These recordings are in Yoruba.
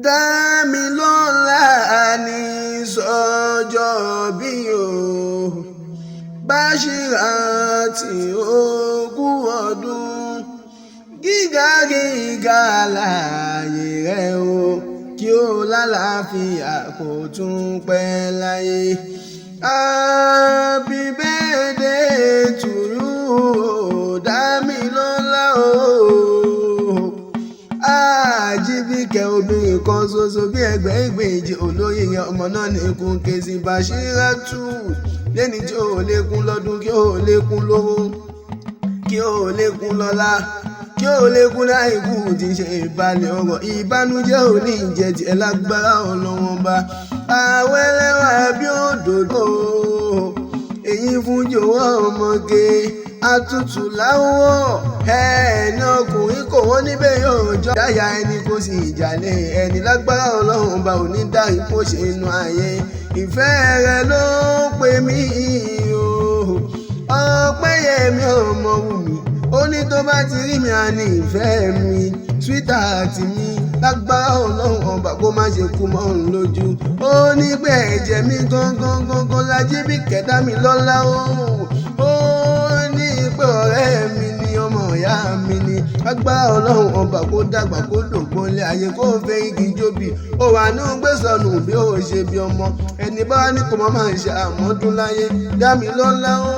Dámilọ́lá ní sọ́jọ́ bí o, Bashirat ogún ọdún, gíga gíga láàyè rẹ o, kí o lálàáfíà kó tún pẹ́ láyé. Happy birthday to you, Dámilọ́lá o. Àjíbíkẹ́ obìnrin kan ṣoṣo bí ẹgbẹ̀ẹ́gbèje olóyè yẹn ọmọ náà ní ikú ké sí Bashiratu lẹ́ni tí ó lékún lọ́dún, kí ó lékún lówó, kí ó lékún lọ́lá, kí ó lékún láìkú tí ṣe ìbálẹ̀ ọ̀rọ̀. Ìbánújẹ́ ò ní ìjẹ́ tiẹ̀ lágbára Ọlọ́run bá àwẹ́lẹ́wà bí òdòdó èyí fún jọ̀wọ́ ọmọge àtútù láwọ̀ ẹni ọkùnrin kò wọ́n níbẹ̀ yóò jọ dáyà ẹni kò sì ìjàlẹ̀ ẹni lágbára Ọlọ́run bá ò ní dárí kó ṣe inú ayé. Ìfẹ́ rẹ ló pè mí o, Ọpẹ́yẹmí ọmọ Wùmí, ó ní tó bá ti rí mi àní ìfẹ́ mi sweetheart mi, lágbára Ọlọ́run ọba kó má ṣe kú mọ́ òun lójú. Ó ní pé ẹ̀jẹ̀ mi gangan l'Ajíbíkẹ́ Dámilọ́lá o. Ó ní pé ọ̀rẹ́ mi ni, ọmọ ìyá mi ni, lágbára Ọlọ́run ọba kó dàgbà kó dògbò lé ayé kó fẹ́ igi jóbi. Ó wà ní gbé sọnù bí ó ṣe bí ọmọ ẹni bá ní kò má máa ṣe àmọ́dún láyé. Dámilọ́lá o,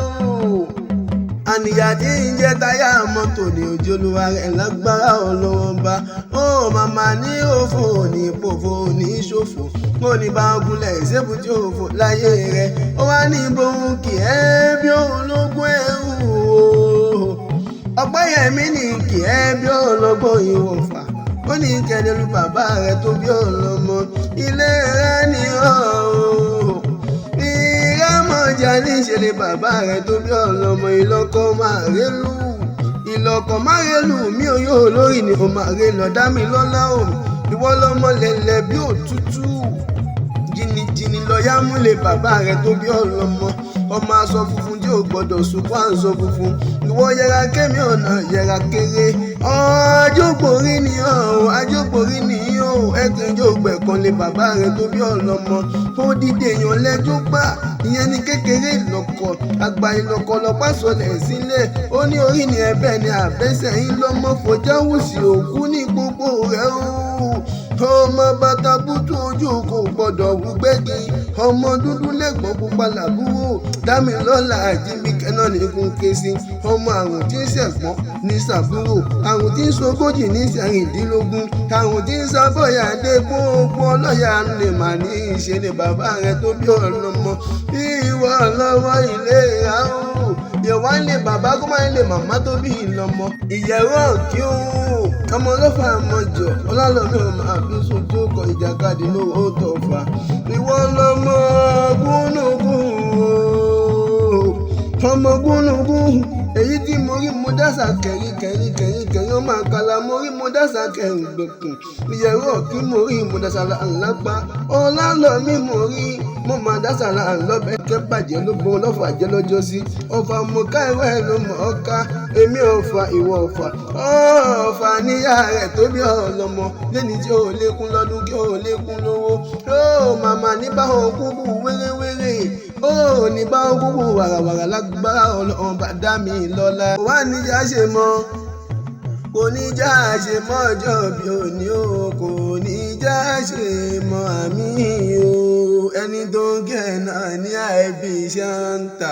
àníyàn tí ń jẹ́ táyà mọ́tò ní ojú olúwa rẹ̀ lágbára Ọlọ́run bá. Ó màmá ní òfò ní pòfò ní ṣòfò, ó ní bá gúnlẹ̀ ìṣèbù tí òfò láyé rẹ̀. Ó wá ní bóun kì ẹ́ bí ológun ẹrù o, Ọpẹ́yẹmí ní kì ẹ́ bí ọlọ́gbọ́n ìwọ̀fà. Ó ní kẹ́lẹ́lú bàbá rẹ̀ tó bí ọlọ́mọ ilé rẹ̀ ní ọ̀ọ́ ìrámọ̀jà ní ìṣẹ̀lẹ̀ bàbá rẹ̀ tó bí ọlọ́mọ ìlọ́kọ̀ márẹ́lú, ìlọ́kọ̀ márẹ́lú mi ò yóò lórí ni ó máa rẹ lọ. Dámilọ́lá o, ìwọ lọmọ lẹ̀lẹ̀ bí òtútù jìnnìjìnnì lọ́ọ́yà múlẹ̀ bàbá rẹ̀ tó bí ọlọ́mọ, ọmọ aṣọ funfun tí ò gbọdọ̀ sunkún aṣọ funfun. Ìwọ yẹra kémi ọ̀nà yẹra kéré, ajókòrí ni ọ̀hún ajókòrí ni yóò ẹ̀kìn yóò gbẹ̀kan lé bàbá rẹ̀ tó bí ọlọ́mọ. Ó dìde èèyàn lẹ́jọ́ gbà, ìyẹn ní kékeré ìlọ́kọ̀, àgbà ìlọ́kọ̀ lọ́pàá sọlẹ̀ sílẹ̀. Ó ní orí ni ẹ̀bẹ̀ ni àbẹ́sẹ̀ yín lọ́mọ fòjáwùsì òkú ní gbogbo rẹ̀ o. Ọmọ bàtà bútú ojú kò gbọdọ̀ wú gbẹ́gi, ọmọ dúdú lẹ́gbọ̀n pupa làbúrò. Dámilọ́lá Àjíbíkẹ́ náà ní ikú ké sí. Ọmọ àrùn tí ń ṣẹ̀gbọ́n ní sàbúrò, àrùn tí ń ṣogójì ní sẹ́rìndínlógún, àrùn tí ń sábọ̀yà dé gbogbo ọlọ́yà lè mà ní ìṣẹ̀lẹ̀ bàbá rẹ̀ tó bí ọlọ́mọ. Ìwọ lọ́wọ́ ìlera o, ìwà ń lè bàbá kó má lè màmá tó bí ìlọ́mọ. Ìyẹ̀rọ kí ó ọmọ lọ́fà mọ́jọ ọlọ́lọ́mí ọmọ àbísùn tó kọ ìjàkadì lówó tó fà. Ìwọ lọmọ gúnugún ọmọ gúnugún èyí tí mo rí mo dásà kẹ̀rí ọmọ àkàlà mo rí mo dásà kẹ̀rí gbẹ̀kùn. Ìyẹ̀rọ kí mo rí mo dásà láńlágbá ọlọ́lọ́mí mo rí mo máa dásà láńlọ́bẹ̀ kẹ́ bàjẹ́ ló gbọ́n lọ́fà jẹ́ lọ́jọ́ sí. Ọ̀fà mo ká ìwé ẹ̀ ló mọ̀ ọ́ ká, èmi ọ̀fà ìwọ ọ̀fà. Ọ̀fà níyà rẹ̀ tó bí ọlọ́mọ lẹ́ni tí ó lékún lọ́dún, kí ó lékún lówó. Ó màmá ní báwọn kúkú wéréwéré, ó ní báwọn kúkú wàràwàrà lágbára Ọlọ́run bá Dámilọ́lá. Wà níjà ṣe mọ́, kò ní já ṣe mọ́ ọjọ́ bí òní o, kò ní já ṣe mọ́ àmì o, ẹni tó ń kẹ́ náà ní àìbí ṣáńtà.